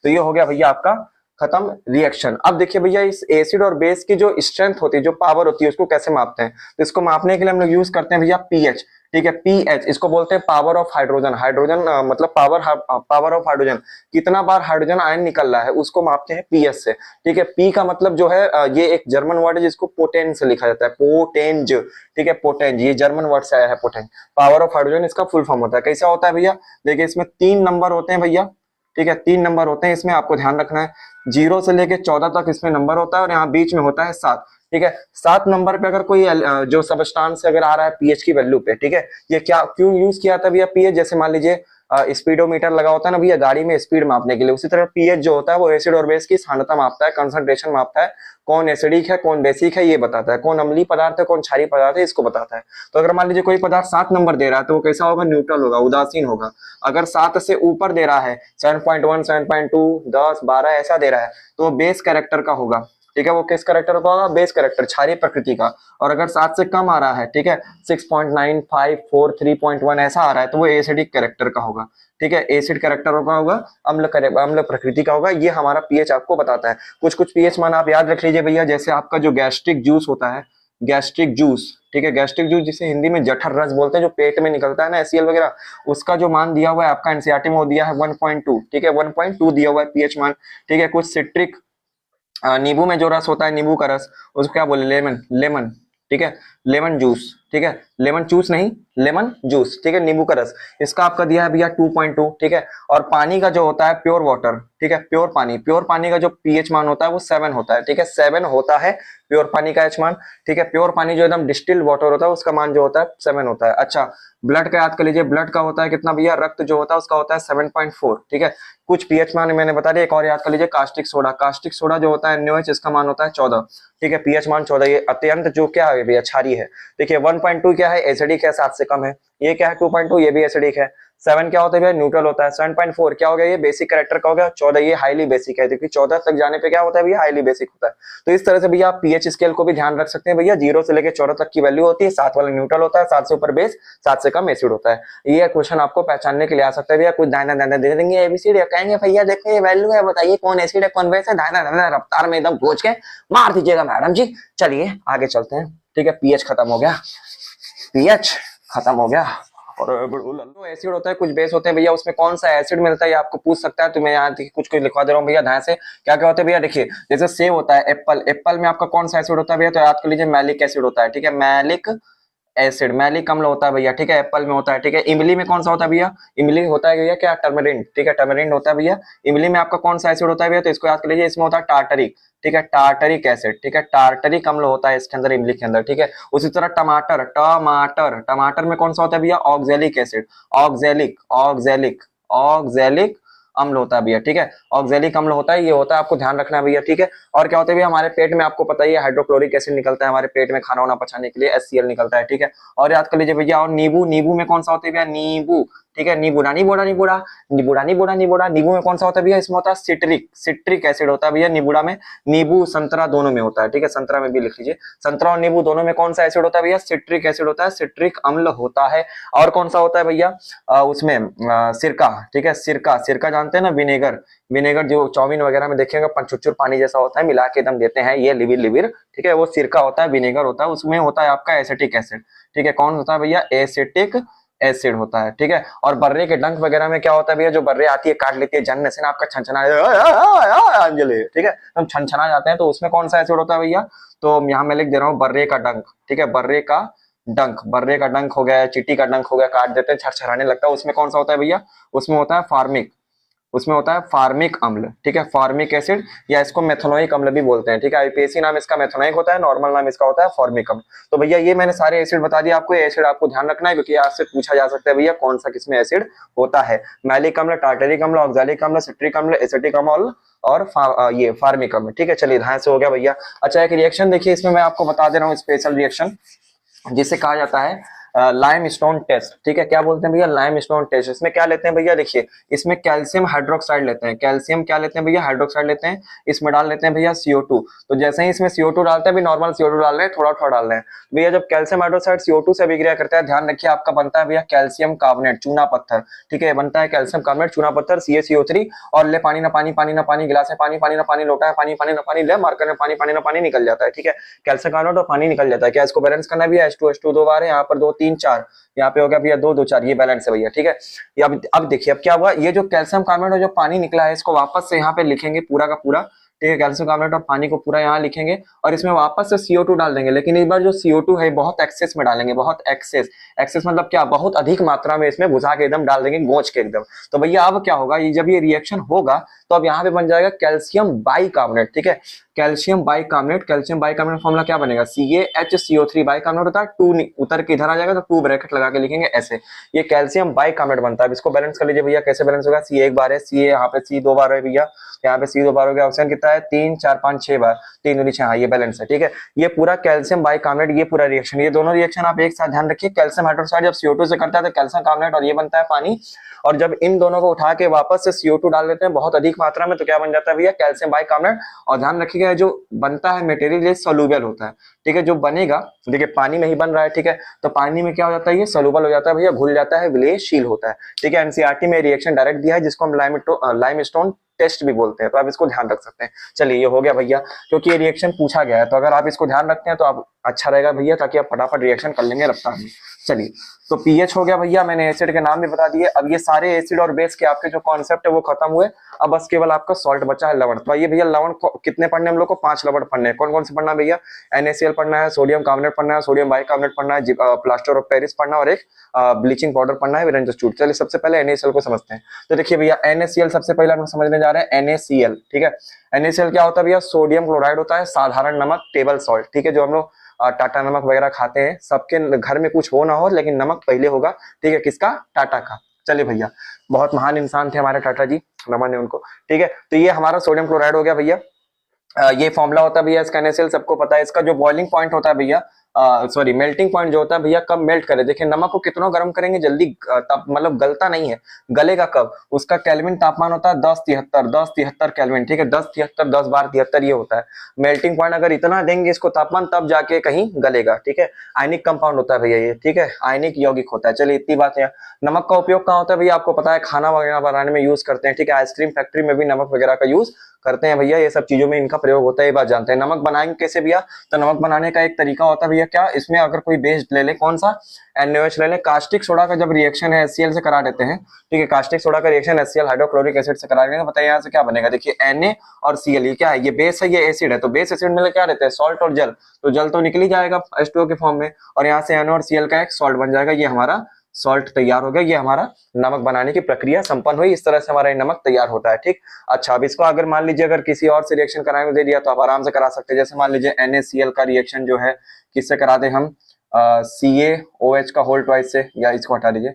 तो ये हो गया भैया आपका खत्म रिएक्शन। अब देखिए भैया इस एसिड और बेस की जो स्ट्रेंथ होती है, जो पावर होती है, उसको कैसे मापते हैं? तो इसको मापने के लिए हम लोग यूज करते हैं भैया पीएच, ठीक है। पीएच इसको बोलते हैं पावर ऑफ हाइड्रोजन। हाइड्रोजन मतलब पावर ऑफ हाइड्रोजन, कितना बार हाइड्रोजन आयन निकल रहा है, उसको मापते हैं पीएच से, ठीक है। पी का मतलब जो है ये एक जर्मन वर्ड है जिसको पोटेंज से लिखा जाता है, पोटेंज, ठीक है, पोटेंज, ये जर्मन वर्ड से आया है पोटेंज। पावर ऑफ हाइड्रोजन इसका फुल फॉर्म होता है। कैसा होता है भैया? देखिए इसमें 3 नंबर होते हैं भैया, ठीक है, 3 नंबर होते हैं इसमें, आपको ध्यान रखना है। 0 से लेके 14 तक इसमें नंबर होता है, और यहाँ बीच में होता है 7, ठीक है। 7 नंबर पे अगर कोई जो सबस्टांस अगर आ रहा है पीएच की वैल्यू पे, ठीक है, ये क्या क्यों यूज किया था भैया पीएच? जैसे मान लीजिए स्पीडोमीटर लगा होता है ना भैया गाड़ी में स्पीड मापने के लिए, उसी तरह पीएच जो होता है वो एसिड और बेस की सांद्रता मापता है, कंसंट्रेशन मापता है, कौन एसिडिक है कौन बेसिक है ये बताता है, कौन अम्लीय पदार्थ है कौन क्षारीय पदार्थ है इसको बताता है। तो अगर मान लीजिए कोई पदार्थ 7 नंबर दे रहा है तो वो कैसा होगा? न्यूट्रल होगा, उदासीन होगा। अगर 7 से ऊपर दे रहा है, 7.1, 7.2, 10, 12 ऐसा दे रहा है, तो वो बेस कैरेक्टर का होगा, ठीक है। वो किस कैरेक्टर का होगा? बेस कैरेक्टर, क्षारीय प्रकृति का। और अगर 7 से कम आ रहा है, ठीक है, 6.9, 5, 4, 3.1 ऐसा आ रहा है, तो वो एसिडिक कैरेक्टर का होगा, ठीक है। एसिड कैरेक्टर का होगा, अम्ल प्रकृति का होगा। ये हमारा पीएच आपको बताता है। कुछ कुछ पीएच मान आप याद रख लीजिए भैया, जैसे आपका जो गैस्ट्रिक जूस होता है, गैस्ट्रिक जूस, ठीक है, गैस्ट्रिक जूस जिसे हिंदी में जठर रस बोलते हैं, जो पेट में निकलता है ना एसीएल वगैरह, उसका जो मान दिया हुआ है आपका एनसीईआरटी में वो दिया है 1.2, ठीक है, 1.2 दिया हुआ है पीएच मान, ठीक है। कुछ सिट्रिक नींबू में जो रस होता है, नींबू का रस, उसको क्या बोले? लेमन, लेमन, ठीक है, लेमन जूस, ठीक है, लेमन जूस नहीं, लेमन जूस, ठीक है, नींबू का रस, इसका आपका दिया है भैया 2.2, ठीक है। और पानी का जो होता है प्योर वाटर, ठीक है, प्योर पानी का जो पीएच मान होता है वो 7 होता है, ठीक है, 7 होता है प्योर पानी का एच मान, ठीक है। प्योर पानी जो एकदम डिस्टिल्ड वाटर होता है उसका मान जो होता है 7 होता है। अच्छा, ब्लड का याद कर लीजिए, ब्लड का होता है कितना भैया? रक्त जो होता है उसका होता है 7.4, ठीक है। कुछ पीएच मान मैंने बता दिया, एक और याद कर लीजिए, कास्टिक सोडा जो होता है NaOH, इसका मान होता है 14, ठीक है, पीएच मान 14। ये अत्यंत जो क्या है भैया? क्षारीय है। देखिए 1.2 क्या है? एसिडिक है, 7 से कम है। ये क्या है? 2.2, ये भी एसिडिक है। 7 क्या होता है भैया? न्यूट्रल होता है। 7.4 क्या हो गया? ये बेसिक कैरेक्टर का हो गया। 14 ये हाईली बेसिक है, क्योंकि 14 तक जाने पे क्या होता है भैया? हाईली बेसिक होता है। तो इस तरह से भैया आप पीएच स्केल को भी ध्यान रख सकते हैं भैया। 0 से लेकर 14 तक की वैल्यू होती है। 7 वाला न्यूट्रल होता है, 7 से ऊपर बेस, 7 से कम एसिड होता है। ये क्वेश्चन आपको पहचानने के लिए आ सकता है भैया। कुछ दाना दाना दे देंगे एबीसीडी, कहेंगे भैया देखो ये वैल्यू है, बताइए कौन एसिड है कौन बेस है, दाना दाना रफ्तार में एकदम खोज के मार दीजिएगा मैडम जी। चलिए आगे चलते हैं, ठीक है। पीएच खत्म हो गया, पीएच खत्म हो गया। और तो एसिड होता है, कुछ बेस होते हैं भैया। उसमें कौन सा एसिड मिलता है ये आपको पूछ सकता है, तो मैं यहाँ कुछ कुछ लिखवा दे रहा हूँ भैया ध्यान से। क्या क्या होते हैं भैया? देखिए जैसे सेब होता है, एप्पल में आपका कौन सा एसिड होता है भैया? तो याद कर लीजिए मैलिक एसिड होता है, ठीक है, मैलिक एसिड, मैलिक अम्ल होता है भैया, ठीक है, एप्पल में होता है, ठीक है। इमली में कौन सा होता है भैया? इमली होता है भैया क्या? टर्मरिंड, ठीक है, टर्मरिंड होता है भैया। इमली में आपका कौन सा एसिड होता है भैया? तो इसको याद कर लीजिए, इसमें होता है टार्टरिक, ठीक है, टार्टरिक एसिड, ठीक है, टार्टरिक अम्ल होता है इसके अंदर, इमली के अंदर, ठीक है। उसी तरह टमाटर में कौन सा होता है भैया? ऑक्जेलिक एसिड, ऑक्जेलिक अम्ल होता है भैया, ठीक है, ऑक्जेलिक अम्ल होता है, ये होता है, आपको ध्यान रखना है भैया, ठीक है। और क्या होता है भैया? हमारे पेट में आपको पता ही है हाइड्रोक्लोरिक एसिड निकलता है हमारे पेट में, खाना वाना पचाने के लिए HCl निकलता है, ठीक है। और याद कर लीजिए भैया, और नींबू में कौन सा होता है भैया? ठीक है, नीबूड़ा नीबूड़ा नीबूड़ा नीबूड़ा नीबूड़ा नीबूड़ा। नींबू में कौन सा होता है भैया, इसमें होता है सिट्रिक एसिड होता है भैया नीबूड़ा में। नींबू संतरा दोनों में होता है, ठीक है, संतरा में भी लिख लीजिए। संतरा और नींबू दोनों में कौन सा एसिड होता है भैया, सिट्रिक एसिड होता है, सिट्रिक अम्ल होता है। और कौन सा होता है भैया उसमें सिरका, ठीक है, सिरका, सिरका जानते हैं ना, विनेगर, विनेगर जो चाउमीन वगैरह में देखेंगे पंचुचुर पानी जैसा होता है, मिला के एकदम देते हैं, ये लिविर लिविर, ठीक है, वो सिरका होता है, विनेगर होता है, उसमें होता है आपका एसिटिक एसिड, ठीक है। कौन होता है भैया, एसिटिक एसिड होता है, ठीक है। और बर्रे के डंक वगैरह में क्या होता है भैया, जो बर्रे आती है काट लेती है जन्म से ना, आपका छनछना अंजलि, ठीक है, हम छनछना जाते हैं, तो उसमें कौन सा एसिड होता है भैया, तो यहाँ मैं लिख दे रहा हूँ बर्रे का डंक, ठीक है, बर्रे का डंक, बर्रे का डंक हो गया, चींटी का डंक हो गया, काट देते हैं छरछराने लगता है, उसमें कौन सा होता है भैया, उसमें होता है फार्मिक, उसमें होता है फार्मिक अम्ल, ठीक है, फार्मिक एसिड, या इसको मेथनोइक अम्ल भी बोलते हैं, ठीक है। आईपीएसी नाम इसका मेथनोइक होता है, नॉर्मल नाम इसका होता है फार्मिक अम्ल। तो भैया ये मैंने सारे एसिड बता दिए आपको, ये एसिड आपको ध्यान रखना है, क्योंकि आपसे पूछा जा सकता है भैया कौन सा किसमें एसिड होता है। मैलिक अम्ल, टार्टरिक अम्ल, ऑक्सैलिक अम्ल, सिट्रिक अम्ल, एसिटिक अम्ल और ये फार्मिक अम्ल, ठीक है। चलिए ध्यान से हो गया भैया। अच्छा एक रिएक्शन देखिए, इसमें मैं आपको बता दे रहा हूँ स्पेशल रिएक्शन, जिसे कहा जाता है लाइमस्टोन टेस्ट, ठीक है। क्या बोलते हैं भैया, लाइमस्टोन टेस्ट। इसमें क्या लेते हैं भैया, देखिए इसमें कैल्शियम हाइड्रोक्साइड लेते हैं, कैल्शियम क्या लेते हैं भैया, हाइड्रोक्साइड लेते हैं, इसमें डाल लेते हैं भैया CO2। तो जैसे ही इसमें CO2 डालते हैं, अभी नॉर्मल CO2 डाल रहे हैं, थोड़ा थोड़ा डाल रहे हैं भैया, जब कैल्शियम हाइड्रोक्साइड CO2 से अभिक्रिया करता है, ध्यान रखिए आपका बनता है भैया कैल्शियम कार्बोनेट, चूना पत्थर, ठीक है, बनता है कैल्शियम कार्बोनेट चूना पत्थर CaCO3, और ले पानी ना पानी, पानी ना पानी, गिलास में पानी, पानी ना पानी, लोटा है पानी, पानी ना पानी, ले मार्कर में पानी, पानी ना पानी, निकल जाता है, ठीक है, कैल्शियम कार्बोनेट और पानी निकल जाता है। क्या इसको बैलेंस करना भी है, H2 दो बार है, यहाँ पर 2 3 4, यहाँ पे हो गया भैया 2 2 4, ये बैलेंस है भैया, ठीक है। ये अब देखिए अब क्या हुआ, ये जो कैल्शियम कार्बोनेट और जो पानी निकला है, इसको वापस से यहाँ पे लिखेंगे पूरा का पूरा, ठीक है, कैल्शियम कार्बोनेट और पानी को पूरा यहाँ लिखेंगे, और इसमें वापस से CO2 डाल देंगे, लेकिन इस बार जो CO2 है बहुत एक्सेस में डालेंगे, बहुत एक्सेस, एक्सेस मतलब क्या, बहुत अधिक मात्रा में इसमें घुसा के एकदम डाल देंगे, गोंच के एकदम। तो भैया अब क्या होगा, ये जब ये रिएक्शन होगा तो अब यहाँ पे बन जाएगा कैल्शियम बाइकार्बोनेट, ठीक है, calcium bicarbonate. Calcium bicarbonate formula क्या बनेगा, CaHCO3, बाइकार्बोनेट होता है 2 उतर के इधर आ जाएगा, तो 2 ब्रैकेट लगा के लिखेंगे ऐसे, ये कैल्शियम बाइकार्बोनेट बनता है। इसको बैलेंस कर लीजिए भैया, कैसे बैलेंस होगा, C एक बार है, C यहाँ पे C 2 बार है भैया, यहाँ पे C 2 बार हो गया, ऑप्शन कितना है 3 4 5 6 बार, 3 दूनी 6, हाँ ये बैलेंस है, ठीक है। ये पूरा कैल्शियम बाइकार्बोनेट, ये पूरा रिएक्शन, ये दोनों रिएक्शन आप एक साथ ध्यान रखिए, कैल्शियम हाइड्रोक्साइड जब CO2 से करता है तो कैल्शियम कार्बोनेट और ये बनता है पानी, और जब इन दोनों को उठा के वापस से CO2 डाल देते हैं बहुत अधिक मात्रा में, तो क्या बन जाता है भैया, कैल्शियम बाइकार्बोनेट। और ध्यान रखिएगा जो बनता है मटेरियल ये सोल्यूबल होता है, ठीक है, जो बनेगा देखिए पानी में ही बन रहा है, ठीक है, तो पानी में क्या हो जाता है, ये सोल्यूबल हो जाता है भैया, घुल जाता है, विलेयशील होता है, ठीक है। एनसीईआरटी में रिएक्शन डायरेक्ट दिया है, जिसको हम लाइमस्टोन टेस्ट भी बोलते हैं, तो आप इसको ध्यान रख सकते हैं। चलिए ये हो गया भैया, क्योंकि ये रिएक्शन पूछा गया है, तो अगर आप इसको ध्यान रखते हैं तो आप अच्छा रहेगा भैया, ताकि आप फटाफट रिएक्शन कर लेंगे रफ्तार में। चलिए तो पीएच हो गया भैया, मैंने एसिड के नाम भी बता दिए। अब ये सारे एसिड और बेस के आपके जो कॉन्सेप्ट है वो खत्म हुए, अब बस केवल आपका सॉल्ट बचा है, लवण। तो आइए भैया लवण कितने पढ़ने हम लोग को, 5 लवण पढ़ने हैं। कौन कौन से पढ़ना है भैया, NaCl पढ़ना है, सोडियम कार्बोनेट पढ़ना है, सोडियम बाइकार्बोनेट पढ़ना है, प्लास्टर ऑफ पेरिस पढ़ना है, और एक ब्लीचिंग पाउडर पढ़ना है, विरेंजस्टूड। चलिए सबसे पहले NaCl को समझते हैं। तो देखिए भैया NaCl सबसे पहले हम समझने जा रहे हैं, NaCl, ठीक है। NaCl क्या होता है भैया, सोडियम क्लोराइड होता है, साधारण नमक, टेबल सॉल्ट, ठीक है, जो हम लोग टाटा नमक वगैरह खाते हैं, सबके घर में कुछ हो ना हो लेकिन नमक पहले होगा, ठीक है, किसका, टाटा का। चलिए भैया बहुत महान इंसान थे हमारे टाटा जी, नमन है उनको, ठीक है। तो ये हमारा सोडियम क्लोराइड हो गया भैया, ये फॉर्मूला होता है भैया इसका NaCl, सबको पता है। इसका जो बॉइलिंग पॉइंट होता है भैया, सॉरी मेल्टिंग पॉइंट जो होता है भैया, कब मेल्ट करे, देखिए नमक को कितना गर्म करेंगे जल्दी मतलब गलता नहीं है, गलेगा कब, उसका केल्विन तापमान होता है 1073 केल्विन, ठीक है, 1073 10 बार 73 ये होता है मेल्टिंग पॉइंट। अगर इतना देंगे इसको तापमान तब जाके कहीं गलेगा, ठीक है। आयनिक कंपाउंड होता है भैया ये, ठीक है, आयनिक यौगिक होता है। चलिए इतनी बात है। नमक का उपयोग कहाँ होता है भैया, आपको पता है, खाना वगैरह बनाने में यूज करते हैं, ठीक है, आइसक्रीम फैक्ट्री में भी नमक वगैरह का यूज करते हैं भैया, ये सब चीजों में इनका प्रयोग होता है, ये बात जानते हैं। नमक बनाएंगे कैसे भैया, तो नमक बनाने का एक तरीका होता है भैया, क्या, इसमें अगर कोई बेस ले ले, कौन सा, NaOH ले ले, कास्टिक सोडा का जब रिएक्शन है HCl से करा देते हैं, ठीक है, कास्टिक सोडा का रिएक्शन HCl हाइड्रोक्लोरिक एसिड से करा देंगे, बताइए यहाँ से क्या बनेगा, देखिए Na और Cl, ये क्या है, ये बेस है, ये एसिड है, तो बेस एसिड में क्या रहता है, सॉल्ट और जल, तो जल तो निकल ही जाएगा H2O के फॉर्म में, और यहाँ से Na और Cl का एक सॉल्ट बन जाएगा, ये हमारा सॉल्ट तैयार हो गया, ये हमारा नमक बनाने की प्रक्रिया संपन्न हुई, इस तरह से हमारा ये नमक तैयार होता है, ठीक। अच्छा अब इसको अगर मान लीजिए अगर किसी और से रिएक्शन कराने को दे दिया तो आप आराम से करा सकते हैं, जैसे मान लीजिए NaCl का रिएक्शन जो है किससे करा दे हम, CaOH का होल ट्वाइस से, या इसको हटा दीजिए,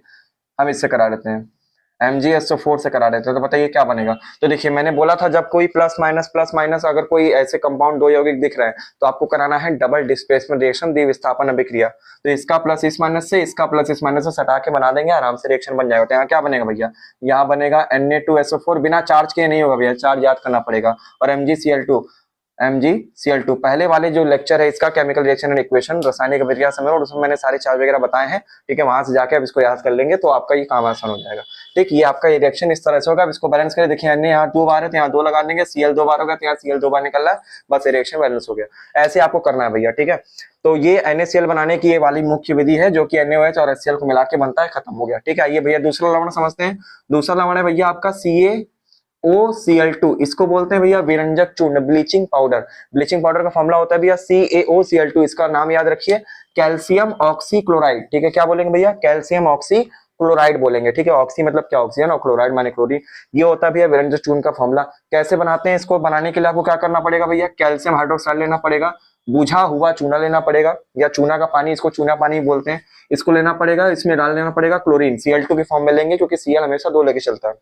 हम इससे करा लेते हैं, MgSO4 से करा देते हैं, तो बताइए क्या बनेगा। तो देखिए मैंने बोला था जब कोई प्लस माइनस अगर कोई ऐसे कंपाउंड दो यौगिक दिख रहे हैं तो आपको कराना है डबल डिस्प्लेसमेंट रिएक्शन, द्विविस्थापन अभिक्रिया। तो इसका प्लस इस माइनस से, इसका प्लस इस माइनस से सटा के बना देंगे, आराम से रिएक्शन बन जाएगा। तो यहाँ क्या बनेगा भैया, यहाँ बनेगा Na2SO4, बिना चार्ज के नहीं होगा भैया, चार्ज याद करना पड़ेगा, और MgCl2 पहले वाले जो लेक्चर है इसका केमिकल रिएक्शन एंड इक्वेशन रासायनिक अभिक्रिया समय, और उसमें मैंने सारे चार्ज वगैरह बताए हैं, ठीक है, वहां से जाके अब इसको याद कर लेंगे तो आपका ये काम आसान हो जाएगा। ठीक, ये आपका रिएक्शन इस तरह से होगा। अब इसको बैलेंस करें, देखिए Na यहाँ 2 बार है तो यहाँ 2 लगा देंगे, Cl 2 बार होगा तो यहाँ Cl 2 बार निकल रहा है, बस रिएक्शन बैलेंस हो गया। ऐसे आपको करना है भैया, ठीक है। तो ये NaCl बनाने की ये वाली मुख्य विधि है जो कि NaOH और HCl को मिला के बनता है, खत्म हो गया। ठीक है, आइए भैया दूसरा लवण समझते हैं। दूसरा लवण है भैया आपका CaOCl2, इसको बोलते हैं भैया विरंजक चूर्ण, ब्लीचिंग पाउडर। ब्लीचिंग पाउडर का फॉर्मूला होता है भैया CaOCl2, इसका नाम याद रखिए कैल्शियम ऑक्सीक्लोराइड। ठीक है, क्या बोलेंगे भैया, कैल्शियम ऑक्सीक्लोराइड बोलेंगे। ठीक है, ऑक्सी मतलब क्या, ऑक्सीजन, और क्लोराइड माने क्लोरीन। ये होता है भैया विरंजक चूर्ण का फॉर्मूला। कैसे बनाते हैं इसको, बनाने के लिए आपको क्या करना पड़ेगा भैया, कैल्शियम हाइड्रोक्साइड लेना पड़ेगा, बुझा हुआ चूना लेना पड़ेगा, या चूना का पानी, इसको चूना पानी बोलते हैं, इसको लेना पड़ेगा। इसमें डाल लेना पड़ेगा क्लोरीन, Cl2 के फॉर्म में लेंगे क्योंकि Cl हमेशा 2 लेके चलता है।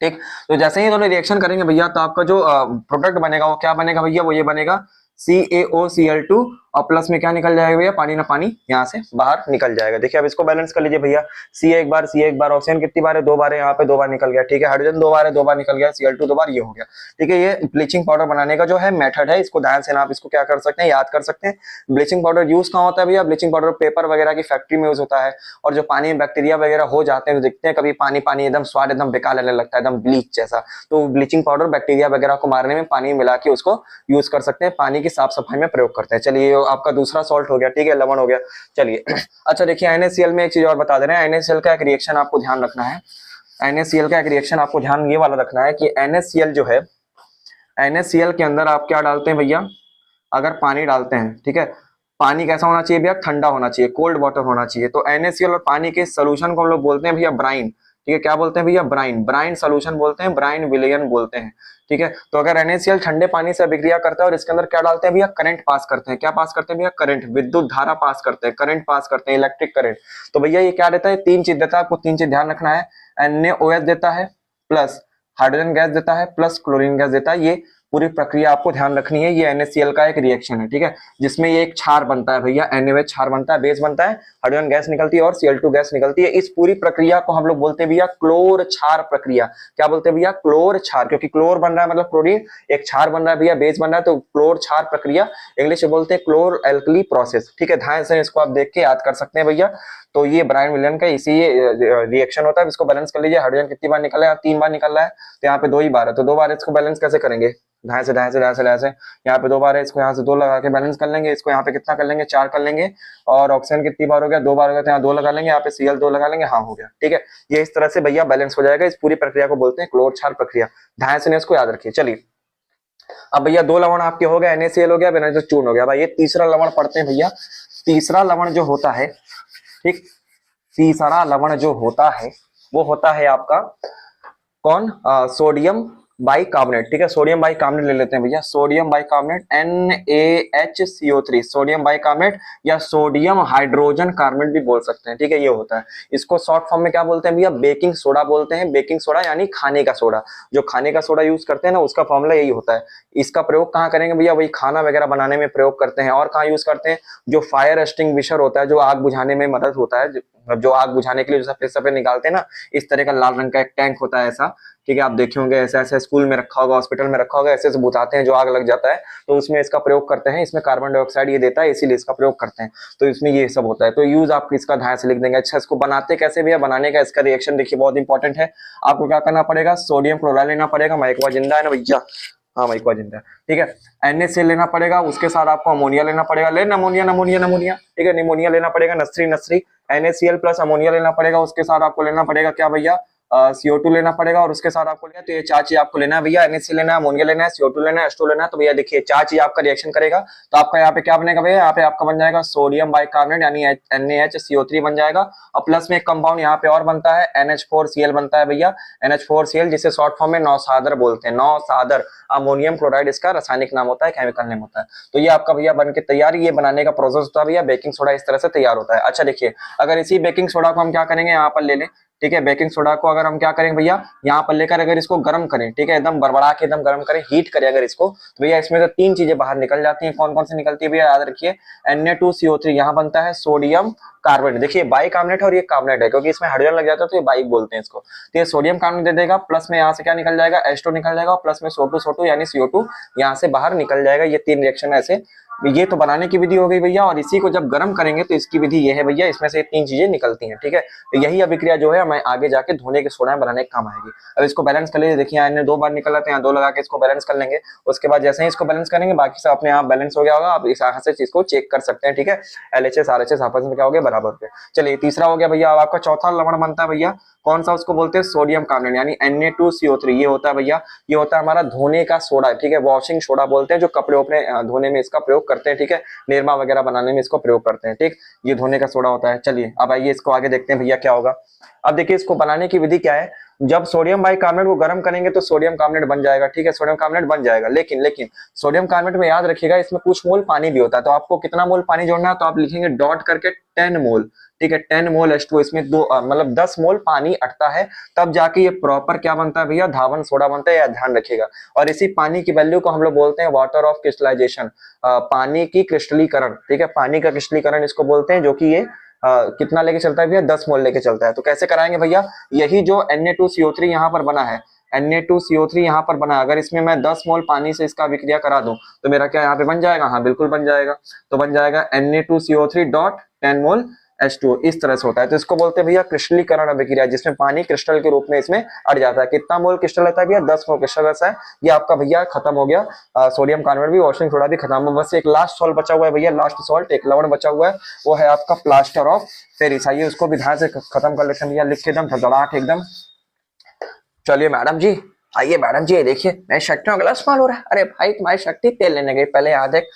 ठीक, तो जैसे ही दोनों रिएक्शन करेंगे भैया तो आपका जो प्रोडक्ट बनेगा वो क्या बनेगा भैया, वो ये बनेगा CaOCl2, और प्लस में क्या निकल जाएगा भैया, पानी ना पानी यहाँ से बाहर निकल जाएगा। देखिए अब इसको बैलेंस कर लीजिए भैया, Ca एक बार, ऑक्सीजन कितनी बार है, 2 बार है, यहाँ पे 2 बार निकल गया। ठीक है, हाइड्रोजन 2 बार है, 2 बार निकल गया, Cl2 2 बार, ये हो गया। ठीक है, ये ब्लीचिंग पाउडर बनाने का जो है मेथड है, इसको ध्यान से आप इसको क्या कर सकते हैं, याद कर सकते हैं। ब्लीचिंग पाउडर यूज कहाँ होता है भैया, ब्लीचिंग पाउडर पेपर वगैरह की फैक्ट्री में यूज होता है, और जो पानी में बैक्टीरिया वगैरह हो जाते हैं तो दिखते हैं कभी पानी पानी एकदम स्वाद एकदम बेकार लगने लगता है, एकदम ब्लीच जैसा, तो ब्लीचिंग पाउडर बैक्टीरिया वगैरह को मारने में पानी मिला के उसको यूज कर सकते हैं, पानी की साफ सफाई में प्रयोग करते हैं। चलिए आपका दूसरा सॉल्ट हो गया, ठीक है, लवण हो गया। चलिए अच्छा देखिए NaCl में एक चीज और बता दे रहे हैं, NaCl का एक रिएक्शन आपको ध्यान रखना है। NaCl का एक रिएक्शन आपको ध्यान ये वाला रखना है कि NaCl जो है, NaCl के अंदर आप क्या डालते हैं भैया, अगर पानी डालते हैं, ठीक है, पानी कैसा होना चाहिए भैया, ठंडा होना चाहिए, कोल्ड वाटर होना चाहिए। तो NaCl और पानी के सोल्यूशन को हम लोग बोलते हैं भैया ब्राइन। ठीक है, क्या बोलते हैं भैया, ब्राइन सोल्यूशन बोलते हैं, ब्राइन विलयन बोलते हैं। ठीक है, तो अगर NaCl ठंडे पानी से अभिक्रिया करता है और इसके अंदर क्या डालते हैं भैया, करंट पास करते हैं। क्या पास करते हैं भैया, करंट, विद्युत धारा पास करते हैं, करंट पास करते हैं, इलेक्ट्रिक करंट। तो भैया ये क्या देता है, 3 चीज देता है, आपको 3 चीज ध्यान रखना है। NaOH देता है, प्लस हाइड्रोजन गैस देता है, प्लस क्लोरीन गैस देता है। ये पूरी प्रक्रिया आपको ध्यान रखनी है। ये NaCl का एक रिएक्शन है, ठीक है, जिसमें ये एक क्षार बनता है भैया, NaOH क्षार बनता है, बेस बनता है, हाइड्रोजन गैस निकलती है और Cl2 गैस निकलती है। इस पूरी प्रक्रिया को हम लोग बोलते हैं भैया क्लोर क्षार प्रक्रिया। क्या बोलते हैं भैया, क्लोर क्षार, क्योंकि क्लोर बन रहा है मतलब क्लोरीन, एक क्षार बन रहा है भैया, बेस बन रहा है, तो क्लोर क्षार प्रक्रिया, इंग्लिश में बोलते हैं क्लोर एल्कली प्रोसेस। ठीक है, ध्यान से इसको आप देख के याद कर सकते हैं भैया। तो ये ब्राइन विलयन का इसी रिएक्शन होता है। इसको बैलेंस कर लीजिए, हाइड्रोजन कितनी बार निकल रहा है, 3 बार निकल रहा है, तो यहाँ पे 2 ही बार है, तो 2 बार इसको बैलेंस कैसे करेंगे, ढाई से यहाँ पे 2 बार है, इसको यहाँ से 2 लगा के बैलेंस कर लेंगे। इसको यहाँ पे कितना कर लेंगे, 4 कर लेंगे, और ऑक्सीजन कितनी बार हो गया, 2 बार हो गया, तो यहाँ 2 लगा लेंगे, यहाँ पे Cl 2 लगा लेंगे, हाँ हो गया। ठीक है, ये इस तरह से भैया बैलेंस हो जाएगा। इस पूरी प्रक्रिया को बोलते हैं क्लोर क्षार प्रक्रिया। ध्यान से इसको याद रखिए। चलिए अब भैया 2 लवण आपके हो गया, NaCl हो गया, विरंजक चूर्ण हो गया। भाई ये तीसरा लवण पढ़ते हैं भैया। तीसरा लवण जो होता है, ठीक, तीसरा लवण जो होता है वो होता है आपका कौन, सोडियम बाइकार्बोनेट। ठीक है, सोडियम बाइकार्बोनेट ले लेते हैं भैया, sodium bicarbonate NaHCO3, sodium bicarbonate या सोडियम हाइड्रोजन कार्बोनेट भी बोल सकते हैं। ठीक है, ये होता है। इसको शॉर्ट फॉर्म में क्या बोलते हैं भैया, बेकिंग सोडा बोलते हैं। बेकिंग सोडा यानी खाने का सोडा, जो खाने का सोडा यूज करते हैं ना, उसका फॉर्मूला यही होता है। इसका प्रयोग कहाँ करेंगे भैया, वही खाना वगैरह बनाने में प्रयोग करते हैं। और कहाँ यूज करते हैं, जो फायर एक्सटिंग्विशर होता है, जो आग बुझाने में मदद होता है, जो आग बुझाने के लिए जो सफेद सफेद निकालते हैं ना, इस तरह का लाल रंग का एक टैंक होता है ऐसा। ठीक है, आप देखे होंगे ऐसे ऐसे स्कूल में रखा होगा, हॉस्पिटल में रखा होगा, ऐसे ऐसे बुझाते हैं जो आग लग जाता है, तो उसमें इसका प्रयोग करते हैं। इसमें कार्बन डाइऑक्साइड ये देता है, इसीलिए इसका प्रयोग करते हैं। तो इसमें ये सब होता है। तो यूज आप इसका ध्यान से लिख देंगे। अच्छा, इसको बनाते कैसे भैया, बनाने का इसका रिएक्शन देखिए बहुत इंपॉर्टेंट है। आपको क्या करना पड़ेगा, सोडियम क्लोराइड लेना पड़ेगा, माइकवा जिंदा है ना भैया, हाँ माइकवा जिंदा है। ठीक है, NaCl लेना पड़ेगा, उसके साथ आपको अमोनिया लेना पड़ेगा, ले नमोनिया। ठीक है, निमोनिया लेना पड़ेगा, नस्री NaCl प्लस अमोनिया लेना पड़ेगा। उसके साथ आपको लेना पड़ेगा क्या भैया, CO2 लेना पड़ेगा, और उसके साथ आपको लेना, तो ये 4 चीज आपको लेना है भैया, NaCl लेना है, अमोनिया लेना है, CO2 लेना है, H2 लेना है। तो भैया देखिए 4 चीज आपका रिएक्शन करेगा, तो आपका यहाँ पे क्या बनेगा भैया, यहाँ पे आपका बन जाएगा सोडियम बाइकार्बोनेट यानी NaHCO3 बन जाएगा, और प्लस में एक कंपाउंड यहाँ पे और बनता है, NH4Cl बनता है भैया, NH4Cl, जिसे शॉर्ट फॉर्म में नौसादर बोलते हैं, नौसादर। अमोनियम क्लोराइड इसका रासायनिक नाम होता है, केमिकल नेम होता है। तो ये आपका भैया बन के तैयार। ये बनाने का प्रोसेस होता है भैया, बेकिंग सोडा इस तरह से तैयार होता है। अच्छा देखिए, अगर इसी बेकिंग सोडा को हम क्या करेंगे, यहाँ पर ले लें, ठीक है। बेकिंग सोडा को अगर हम क्या करेंगे भैया, यहाँ पर लेकर अगर इसको गर्म करें, ठीक है, एकदम बड़बड़ा के एकदम गर्म करें, हीट करें अगर इसको, तो भैया इसमें से 3 चीजें बाहर निकल जाती हैं। कौन कौन सी निकलती है भैया, याद रखिए। Na2CO3, यहाँ बनता है सोडियम कार्बोनेट। देखिए बाइकार्बोनेट और ये कार्बोनेट है, क्योंकि इसमें हाइड्रोजन लग जाता है तो ये बाइक बोलते हैं इसको। तो ये सोडियम कार्बोनेट दे देगा, प्लस में यहाँ से क्या निकल जाएगा, H2 निकल जाएगा, प्लस में SO2 यानी CO2 यहाँ से बाहर निकल जाएगा। ये 3 रिएक्शन ऐसे, ये तो बनाने की विधि हो गई भैया। और इसी को जब गर्म करेंगे तो इसकी विधि ये है भैया, इसमें से 3 चीजें निकलती हैं, ठीक है। तो यही अभिक्रिया जो है हमें आगे जाके धोने के सोडा बनाने के काम आएगी। अब इसको बैलेंस कर लीजिए, देखिए यहाँ 2 बार निकल आते हैं, 2 लगा के इसको बैलेंस कर लेंगे। उसके बाद जैसे ही इसको बैलेंस करेंगे बाकी सब अपने आप बैलेंस हो गया होगा। आप इस यहाँ से चीज को चेक कर सकते हैं, ठीक है। LHS RHS आपस में क्या हो गया, बराबर हो गया। चलिए तीसरा हो गया भैया। अब आपका चौथा लवण बनता है भैया, कौन सा, उसको बोलते हैं सोडियम कार्बोनेट यानी Na2CO3। ये होता है भैया, ये होता है हमारा धोने का सोडा, ठीक है। वॉशिंग सोडा बोलते हैं, जो कपड़े अपने धोने में इसका प्रयोग करते हैं, ठीक है। निरमा वगैरह बनाने में इसको प्रयोग करते हैं, ठीक। ये धोने का सोडा होता है। चलिए अब आइए इसको आगे देखते हैं भैया क्या होगा। अब देखिए इसको बनाने की विधि क्या है। जब सोडियम बाइकार्बोनेट को गर्म करेंगे तो सोडियम कार्बोनेट बन जाएगा, ठीक है, सोडियम कार्बोनेट बन जाएगा। लेकिन सोडियम कार्बोनेट में याद रखिएगा इसमें कुछ मोल पानी भी होता है। तो आपको कितना मोल पानी जोड़ना है, तो आप लिखेंगे डॉट करके 10 मोल, ठीक है। 10 मोल H2O, इसमें 2 मतलब 10 मोल पानी अटता है, तब जाके ये प्रॉपर क्या बनता है भैया, धावन सोडा बनता है, या ध्यान रखिएगा। और इसी पानी की वैल्यू को हम लोग बोलते हैं वाटर ऑफ क्रिस्टलाइजेशन, पानी की क्रिस्टलीकरण, ठीक है। पानी का क्रिस्टलीकरण इसको बोलते हैं, जो कि ये कितना लेके चलता है भैया, 10 मोल लेके चलता है। तो कैसे कराएंगे भैया, यही जो Na2CO3 यहाँ पर बना है, Na2CO3 यहाँ पर बना, अगर इसमें मैं 10 मोल पानी से इसका विक्रिया करा दूं तो मेरा क्या यहाँ पे बन जाएगा, हाँ बिल्कुल बन जाएगा। तो बन जाएगा Na2CO3 डॉट 10 मोल H2O, इस तरह से होता है। तो इसको बोलते हैं भैया क्रिस्टलीकरण अभिक्रिया, जिसमें पानी क्रिस्टल के रूप में इसमें अट जाता है। कितना मोल क्रिस्टल रहता है भैया, 10 मोल क्रिस्टल रहता है। ये आपका भैया खत्म हो गया, सोडियम कार्बोनेट भी, वॉशिंग सोडा भी खत्म हो। बस एक लास्ट सॉल्ट बचा हुआ है भैया, लास्ट सॉल्ट, एक लवण बचा हुआ है, वो है आपका प्लास्टर ऑफ पेरिस। आइए उसको भी ध्यान से खत्म कर लेते हैं भैया, लिख के एकदम धड़ाक एकदम। चलिए मैडम जी, आइए मैडम जी, देखिए मेरी शक्ति में ग्लास माल हो रहा है। अरे भाई तुम्हारी शक्ति तेल लेने गई, पहले याद है।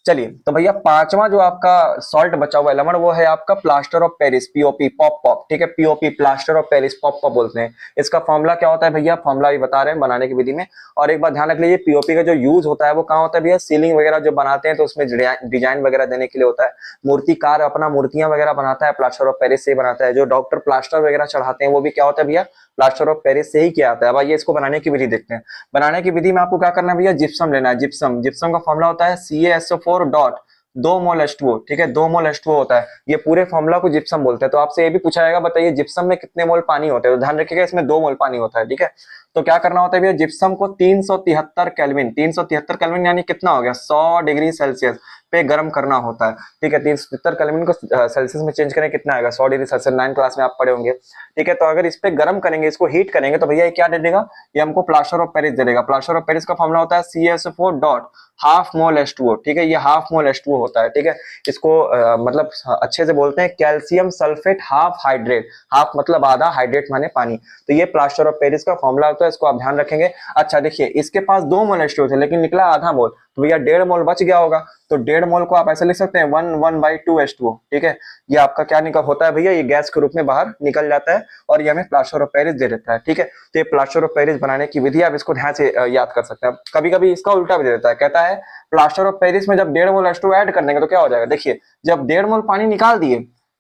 चलिए तो भैया पांचवा जो आपका सॉल्ट बचा हुआ है लवण, वो है आपका plaster of Paris, POP, pop pop, ठीक है। POP plaster of Paris, pop pop बोलते हैं। इसका फॉर्मूला क्या होता है भैया, फॉर्मूला भी बता रहे हैं बनाने की विधि में। और एक बात ध्यान रख लीजिए, पीओपी का जो यूज होता है वो कहाँ होता है भैया, सीलिंग वगैरह जो बनाते हैं तो उसमें डिजाइन वगैरह देने के लिए होता है। मूर्तिकार अपना मूर्तियां वगैरह बनाता है, प्लास्टर ऑफ पेरिस से बनाता है। जो डॉक्टर प्लास्टर वगैरह चढ़ाते हैं वो भी क्या होता है भैया, प्लास्टर ऑफ पेरिस से ही किया आता है। अब आइए इसको बनाने की विधि देखते हैं। बनाने की विधि में आपको क्या करना है भैया, जिप्सम लेना है। जिप्सम, जिप्सम का फॉर्मूला होता है CaSO4 डॉट 2 मोल H2O, ठीक है। 2 मोल H2O होता है, ये पूरे फॉर्मूला को जिप्सम बोलते हैं। तो आपसे ये भी पूछा जाएगा, बताइए जिप्सम में कितने मोल पानी होते हैं, तो ध्यान रखिएगा इसमें 2 मोल पानी होता है, ठीक है। तो क्या करना होता है भैया, जिप्सम को 373 केल्विन, 373 केल्विन यानी कितना हो गया, 100 डिग्री सेल्सियस पे गर्म करना होता है, ठीक है। 373 केल्विन को सेल्सियस में चेंज करें कितना आएगा, 100 डिग्री सेल्सियस, 9 क्लास में आप पढ़े होंगे, ठीक है। तो अगर इस पे गर्म करेंगे, इसको हीट करेंगे, तो भैया ये क्या दे देगा, ये हमको प्लास्टर ऑफ पेरिस दे देगा। प्लास्टर ऑफ पेरिस का फॉर्मूला होता है CaSO4 dot half mole H2O, ठीक है। ये हाफ मोल H2O होता है, ठीक है। इसको मतलब अच्छे से बोलते हैं calcium sulphate half hydrate, half मतलब आधा, हाइड्रेट माने पानी। तो ये प्लास्टर ऑफ पेरिस का फॉर्मूला होता है, इसको आप ध्यान रखेंगे। अच्छा देखिए, इसके पास 2 मोल H2O थे लेकिन निकला आधा मोल, तो भैया 1.5 मोल बच गया होगा। तो 1.5 मोल को आप ऐसे लिख सकते हैं 1/2 H2O, ठीक है। ये आपका क्या निकल होता है भैया, ये गैस के रूप में बाहर निकल जाता है और ये हमें प्लास्टर ऑफ पेरिस दे देता है, ठीक है। तो ये प्लास्टर ऑफ पेरिस बनाने की विधि आप इसको ध्यान से याद कर सकते हैं। कभी कभी इसका उल्टा भी दे देता है, कहता है प्लास्टर ऑफ पेरिस में जब 1.5 मोल H2O ऐड कर देंगे तो क्या हो जाएगा। देखिए जब 1.5 मोल पानी निकाल दिए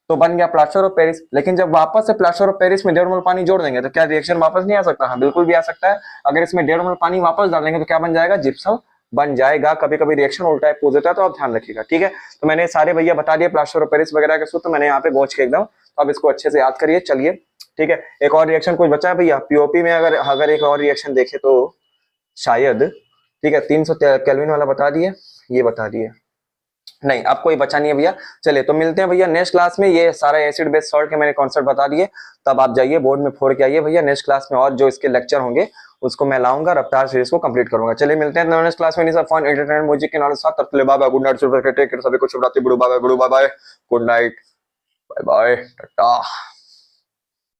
तो बन गया प्लास्टर ऑफ पेरिस, लेकिन जब वापस से प्लास्टर ऑफ पेरिस में 1.5 मोल पानी जोड़ देंगे तो क्या रिएक्शन वापस नहीं आ सकता, हाँ बिल्कुल भी आ सकता है। अगर इसमें 1.5 मोल पानी वापस डाल देंगे तो क्या बन जाएगा, जिप्सम बन जाएगा। कभी कभी रिएक्शन उल्टा पूछ देता है, तो आप ध्यान रखिएगा, ठीक है। तो मैंने सारे भैया बता दिए प्लास्टर ऑफ पेरिस वगैरह के सूत्र, मैंने यहाँ पे गोच के एकदम, तो अब इसको अच्छे से याद करिए। चलिए ठीक है, एक और रिएक्शन कुछ बचा है भैया पीओपी में, अगर एक और रिएक्शन देखे तो शायद, ठीक है। 300 केल्विन वाला बता दिए, ये बता दिए, नहीं अब कोई बचा नहीं है भैया। चलिए तो मिलते हैं भैया नेक्स्ट क्लास में। ये सारा एसिड बेस सॉल्ट के मैंने कॉन्सेप्ट बता दिए, तब आप जाइए बोर्ड में फोड़ के आइए भैया। नेक्स्ट क्लास में और जो इसके लेक्चर होंगे उसको मैं लाऊंगा, रफ्तार सीरीज को कंप्लीट करूंगा। चलिए मिलते हैं नेक्स्ट क्लास में। फन एंटरटेनमेंट म्यूजिक के नॉलेज साथ, तब तक बाय बाय, गुड नाइट, सभी को शुभ रात्रि, bye bye, good night, bye bye, Tata.